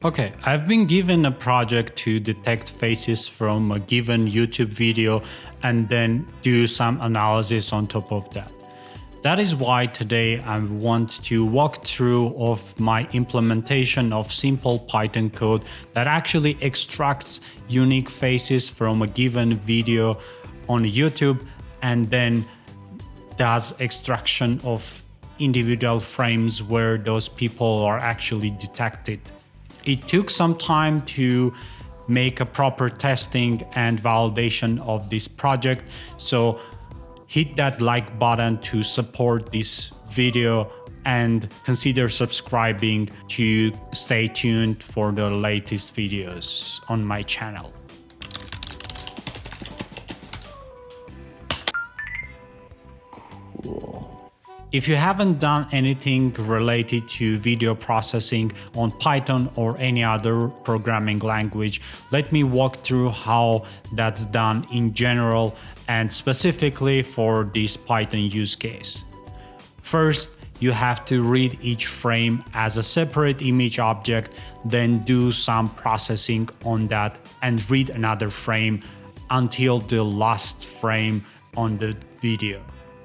Okay, I've been given a project to detect faces from a given YouTube video and then do some analysis on top of that. That is why today I want to walk through of my implementation of simple Python code that actually extracts unique faces from a given video on YouTube and then does extraction of individual frames where those people are actually detected. It took some time to make a proper testing and validation of this project, so hit that like button to support this video and consider subscribing to stay tuned for the latest videos on my channel. If you haven't done anything related to video processing on Python or any other programming language, let me walk through how that's done in general and specifically for this Python use case. First, you have to read each frame as a separate image object, then do some processing on that and read another frame until the last frame on the video.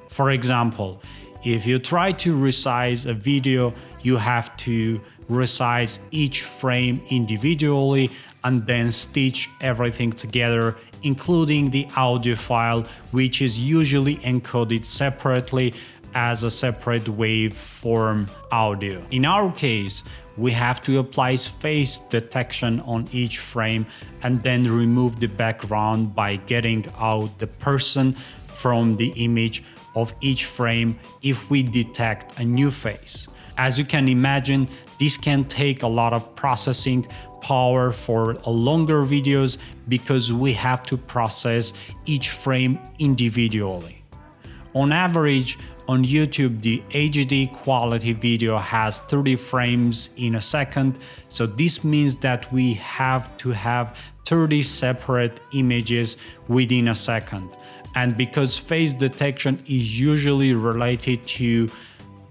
For example, if you try to resize a video, you have to resize each frame individually and then stitch everything together, including the audio file, which is usually encoded separately as a separate waveform audio. In our case, we have to apply face detection on each frame and then remove the background by getting out the person from the image of each frame if we detect a new face. As you can imagine, this can take a lot of processing power for longer videos because we have to process each frame individually. On average, on YouTube, the HD quality video has 30 frames in a second, so this means that we have to have 30 separate images within a second. And because face detection is usually related to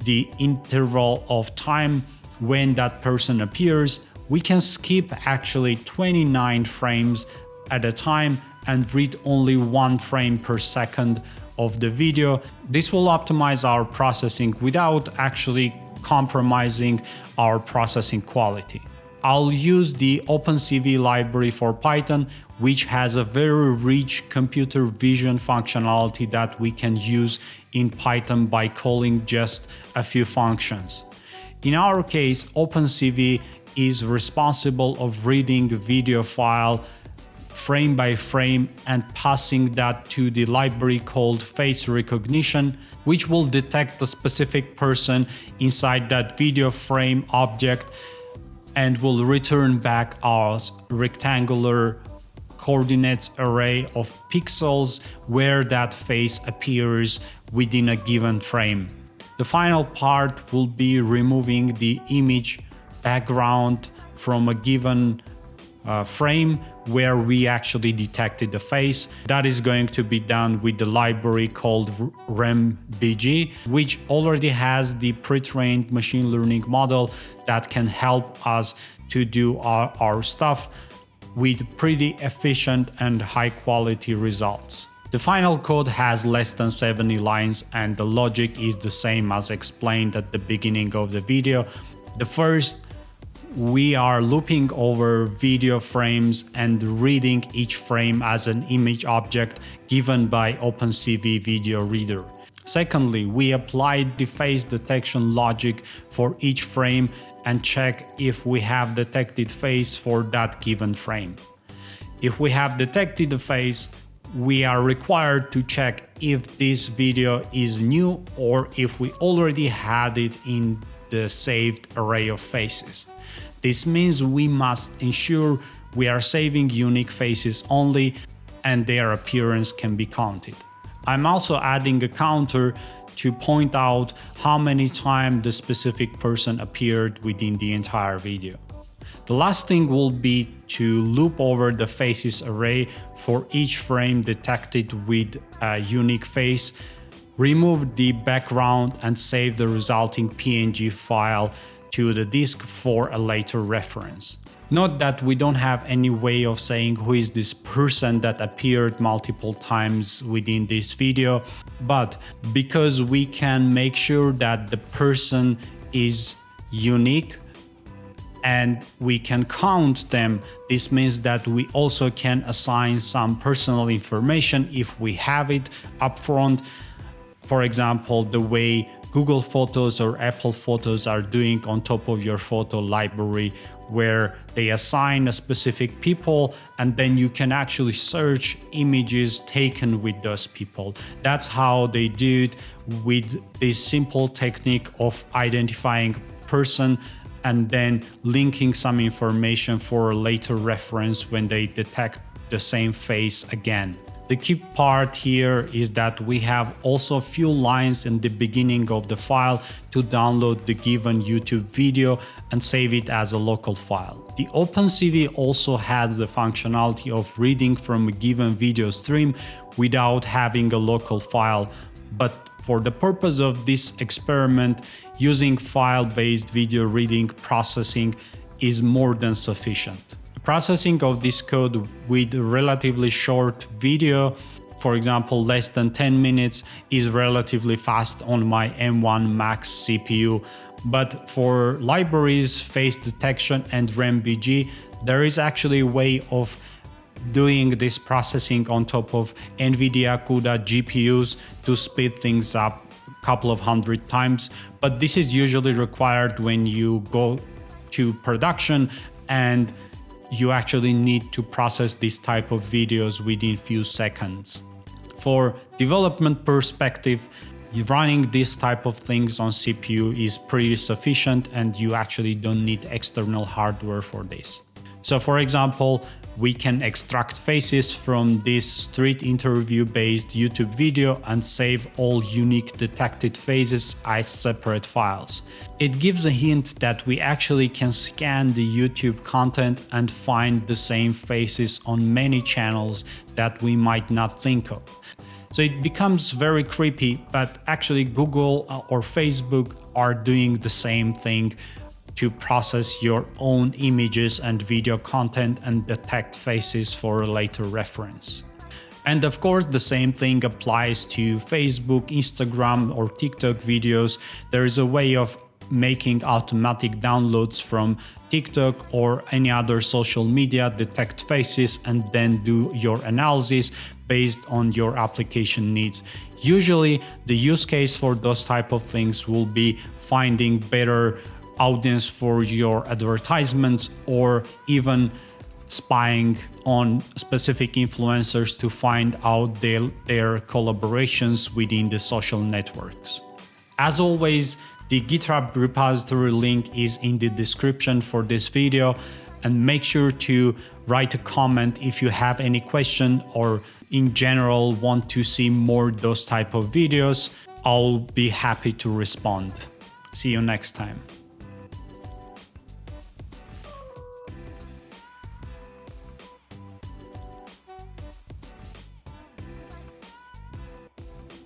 the interval of time when that person appears, we can skip actually 29 frames at a time and read only 1 frame per second of the video. This will optimize our processing without actually compromising our processing quality. I'll use the OpenCV library for Python, which has a very rich computer vision functionality that we can use in Python by calling just a few functions. In our case, OpenCV is responsible of reading the video file frame by frame and passing that to the library called face recognition, which will detect the specific person inside that video frame object and will return back our rectangular coordinates array of pixels where that face appears within a given frame. The final part will be removing the image background from a given frame where we actually detected the face. That is going to be done with the library called rembg, which already has the pre-trained machine learning model that can help us to do our stuff with pretty efficient and high quality results. The final code has less than 70 lines and the logic is the same as explained at the beginning of the video. The first, we are looping over video frames and reading each frame as an image object given by OpenCV video reader. Secondly, we applied the face detection logic for each frame and check if we have detected face for that given frame. If we have detected the face, we are required to check if this video is new or if we already had it in the saved array of faces. This means we must ensure we are saving unique faces only and their appearance can be counted. I'm also adding a counter to point out how many times the specific person appeared within the entire video. The last thing will be to loop over the faces array for each frame detected with a unique face, remove the background and save the resulting PNG file to the disk for a later reference. Note that we don't have any way of saying who is this person that appeared multiple times within this video, but because we can make sure that the person is unique and we can count them, this means that we also can assign some personal information if we have it upfront. For example, the way Google Photos or Apple Photos are doing on top of your photo library, where they assign a specific people and then you can actually search images taken with those people. That's how they do it with this simple technique of identifying person and then linking some information for later reference when they detect the same face again. The key part here is that we have also a few lines in the beginning of the file to download the given YouTube video and save it as a local file. The OpenCV also has the functionality of reading from a given video stream without having a local file, but for the purpose of this experiment, using file-based video reading processing is more than sufficient. Processing of this code with a relatively short video, for example less than 10 minutes, is relatively fast on my M1 Max CPU. But for libraries, face detection and rembg, there is actually a way of doing this processing on top of NVIDIA CUDA GPUs to speed things up a couple of hundred times. But this is usually required when you go to production and you actually need to process this type of videos within few seconds. For development perspective, running this type of things on CPU is pretty sufficient and you actually don't need external hardware for this. So for example, we can extract faces from this street interview based YouTube video and save all unique detected faces as separate files. It gives a hint that we actually can scan the YouTube content and find the same faces on many channels that we might not think of. So it becomes very creepy, but actually Google or Facebook are doing the same thing to process your own images and video content and detect faces for later reference. And of course, the same thing applies to Facebook, Instagram, or TikTok videos. There is a way of making automatic downloads from TikTok or any other social media, detect faces, and then do your analysis based on your application needs. Usually, the use case for those type of things will be finding better audience for your advertisements or even spying on specific influencers to find out their collaborations within the social networks. As always, the GitHub repository link is in the description for this video, and make sure to write a comment if you have any question or in general want to see more those type of videos. I'll be happy to respond. See you next time.